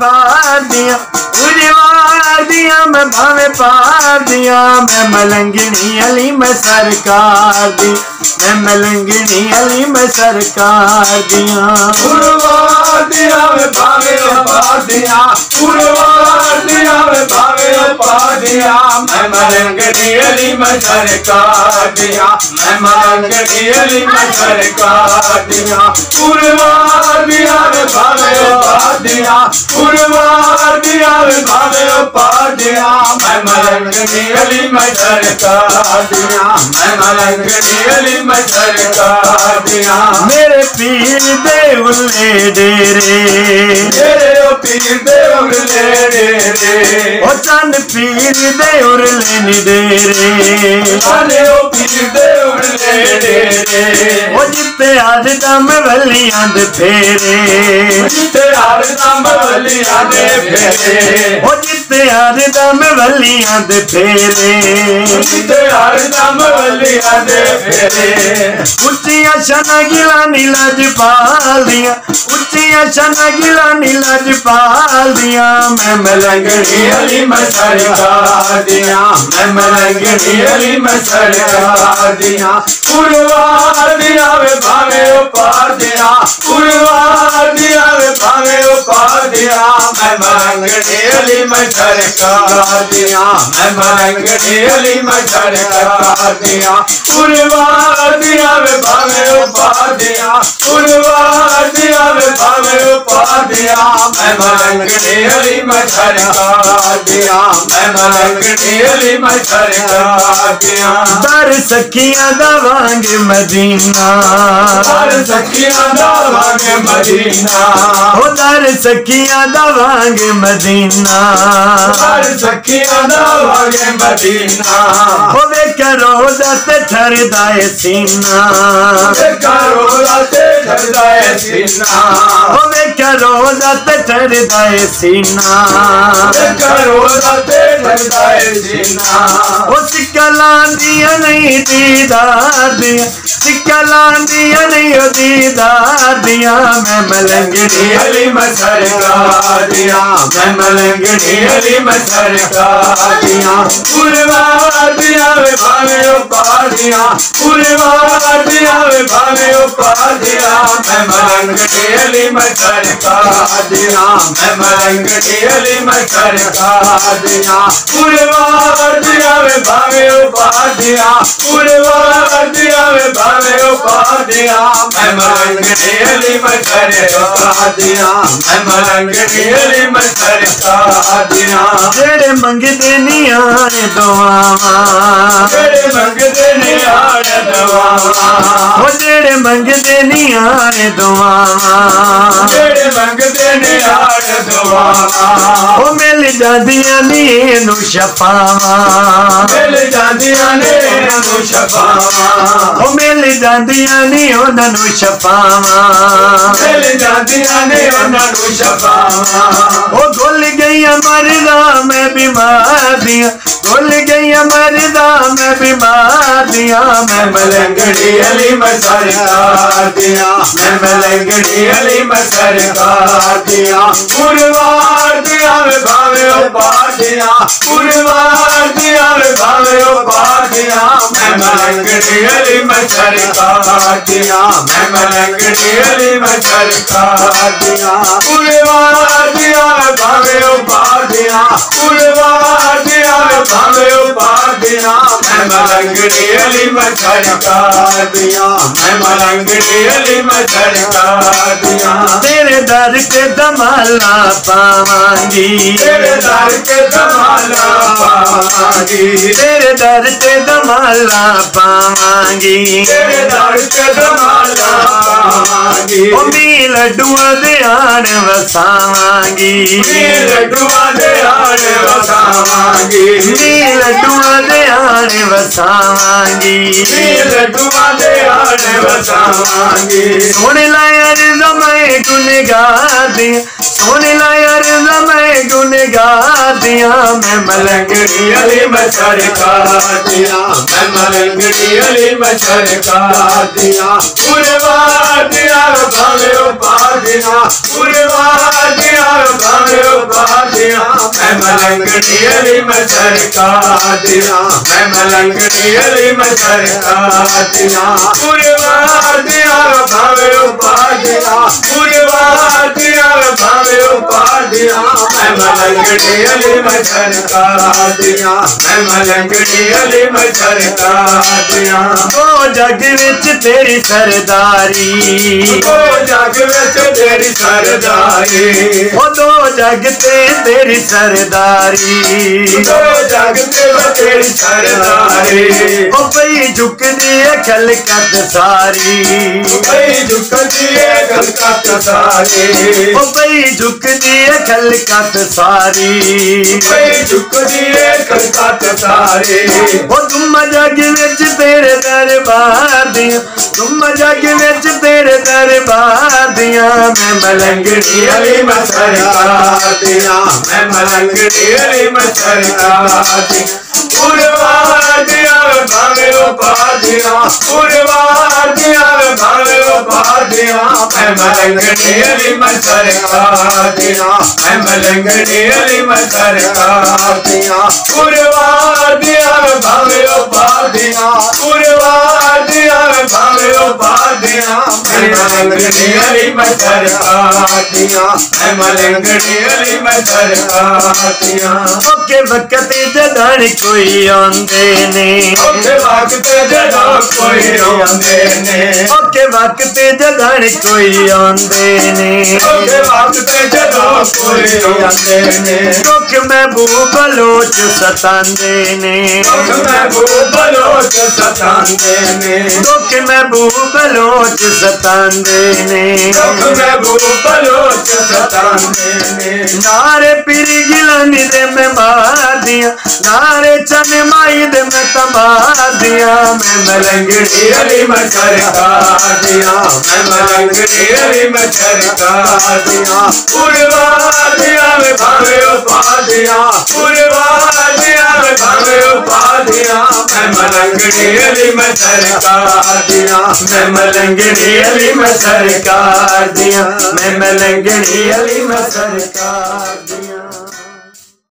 पार दिया उजवार दिया मैं भावे पार दिया मैं मलंगनी अली मैं सरकार दी मैं मलंगनी अली मैं सरकार दिया उड़वार दिया मैं भावे पार दिया उड़वार दिया मैं भावे पार दिया मैं मलंगनी अली मैं सरकार दिया मैं मलंगनी अली मैं सरकार दिया उड़वार दिया मैं भावे पार दिया उड़वार दिया मैं भावे पार दिया मैं मलंगनी अली मैं सरकार दिया मैं मलंगनी अली मैं सरकार दिया मेरे पीर दे उल्ले डेरे मेरे ओ पीर दे उल्ले डेरे ओ चंद पीर दे उल्ले निडेरे अरे ओ पीर दे उल्ले डेरे ओ जिते आज दम वलियां दे फेरे जिते हर दम वलियां दे फेरे ओ जिते आज दम वलियां दे फेरे जिते हर दम वलियां दे फेरे उच्चियां शना गिला नीलज पाल दिया उच्चियां शना गिला नीलज पाल दिया मैं मलंगनी अली मैं सरकार दिया मैं मलंगनी अली मैं सरकार दिया उड़वार दिया वे भावे पार दिया उड़वार दिया वे भावे पार दिया मैं मलंगनी अली मैं सरकार दिया मैं मलंगनी अली मैं सरकार दिया उड़वार दिया वे भावे पार दिया उड़वार दिया वे भावे पार दिया मैं मलंगनी अली मैं सरकार दिया मैं मलंगनी अली मैं सरकार दिया दर सखियां दवांगे मदीना दर सखियां दवांगे मदीना ओ दर सखियां दवांगे मदीना दर सखियां दवांगे मदीना ओ वे करो दत ठरदाए सीना करो राते ठरदाए सीना ओ वे करो दत ठरदाए सीना करो राते ठरदाए सीना ओ सिकलां दिया नहीं दीदार दिया सिकलां दिया नहीं ओ दीदार दिया मैं मलंगनी अली मैं सरकार दिया मैं मलंगनी अली मैं सरकार दिया उड़वार दिया वे भावे पार दिया उड़वार दिया वे भावे पार दिया मैं मलंगनी अली मैं सरकार दिया मैं मलंगनी अली मैं सरकार दिया उड़वार दिया वे भावे पार दिया उड़वार दिया वे भावे पार दिया मैं मलंगनी अली मैं सरकार दिया मैं मलंगनी अली मैं सरकार दिया जेड़े मंगदे नी आने दुआवां जेड़े मंगदे नी आने दुआवां ओ जेड़े मंगदे नी आने दुआवां जेड़े मंगदे नी आने दुआवां ओ मिल जांदियां नी इनू शफावां मिल जांदियां ने इनू शफावां ओ मिल जांदियां नी उन्हां नू शफावां मिल जांदियां ने उन्हां नू शफावां ओ घुल गईयां मरदा मैं बीमार दियां घुल गईयां मरदा मैं बीमार दियां मैं मलंगनी अली मैं सरकार दिया मैं मलंगनी अली मैं सरकार दिया उड़वार दिया वे भावे पार दिया उड़वार दिया वे भावे पार दिया मैं मलंगनी अली मैं सरकार दिया मैं मलंगनी अली मैं सरकार दिया उड़वार दिया वे भावे पार दिया उड़वार दिया वे भावे पार दिया मैं मलंगनी अली मैं सरकार दिया मैं मलंगनी अली मैं सरकार दिया तेरे दर के दमाला पावांगी तेरे दर के दमाला पावांगी तेरे दर के दमाला पावांगी तेरे दर के दमाला पावांगी ओ मी लड्डुआं दे आण वसावांगी मी लड्डुआं दे आण वसावांगी मी लड्डुआं दे आण वसावांगी मी लड्डुआं दे आण वसावांगी सुन ला यार मैं गुनहगार दियां सुन ला यार मैं गुनहगार दियां मैं मलंगनी अली मैं सरकार दिया मैं मलंगनी अली मैं सरकार दिया उड़वार दिया भावे पार दिया उड़वार दिया भावे मलंगड़ी अली मैं सरकार दिया मैं मलंगड़ी अली मैं सरकार दिया पुरवार दिया भावे उपार दिया पुरवार दिया भावे उपार दिया मैं मलंगड़ी अली मैं सरकार दिया मैं मलंगड़ी अली मैं सरकार दिया दो जग विच तेरी सरदारी दो जग विच तेरी सरदारी ओ दो जग ते तेरी सरदारी दो जग ते तेरी सरदारी ओ पई झुकदी है खलकत सारी पई झुकदी है खलकत सारी ओ पई झुकदी है खलकत सारी पई झुकदी है खलकत सारी ओ तुम जग विच तेरे दरबार दिया तुम जग विच तेरे दरबार दिया मैं मलंगड़ी अली मैं सरकार दिया मैं मलंगड़ी अली मैं सरकार दिया पुरवार दिया भावे उपार दिया पुरवार दिया भावे उपार दिया मैं मलंगड़ी अली मैं सरकार दिया मैं मलंगड़ी अली मैं सरकार दिया पुरवार दिया भावे उपार दिया पुरवार दिया भावे उपार दिया मैं मलंगड़ी अली मैं सरकार दिया मैं मलंगड़ी अली मैं सरकार दिया ओके वक्त जदन कोई आंदे ने ओके वक्त जदन कोई आंदे ने ओके वक्त जदन कोई आंदे ने ओके वक्त जदन कोई आंदे ने दुख महबूब बलोच सतांदे ने दुख महबूब बलोच सतांदे ने दुख महबूब बलोच सतांदे ने दुख महबूब बलोच सतांदे ने नारे पीरी गिलानी दे मैं मार दिया नारे चन माई दे मैं तमार दिया मैं मलंगड़ी अली मैं सरकार दिया मैं मलंगड़ी अली मैं सरकार दिया पुरवार दिया मैं भावे उपार दिया पुरवार दिया मैं भावे उपार दिया मैं मलंगड़ी अली मैं सरकार दिया मैं मलंगड़ी अली मैं सरकार दिया मैं मलंगड़ी अली मैं सरकार दिया।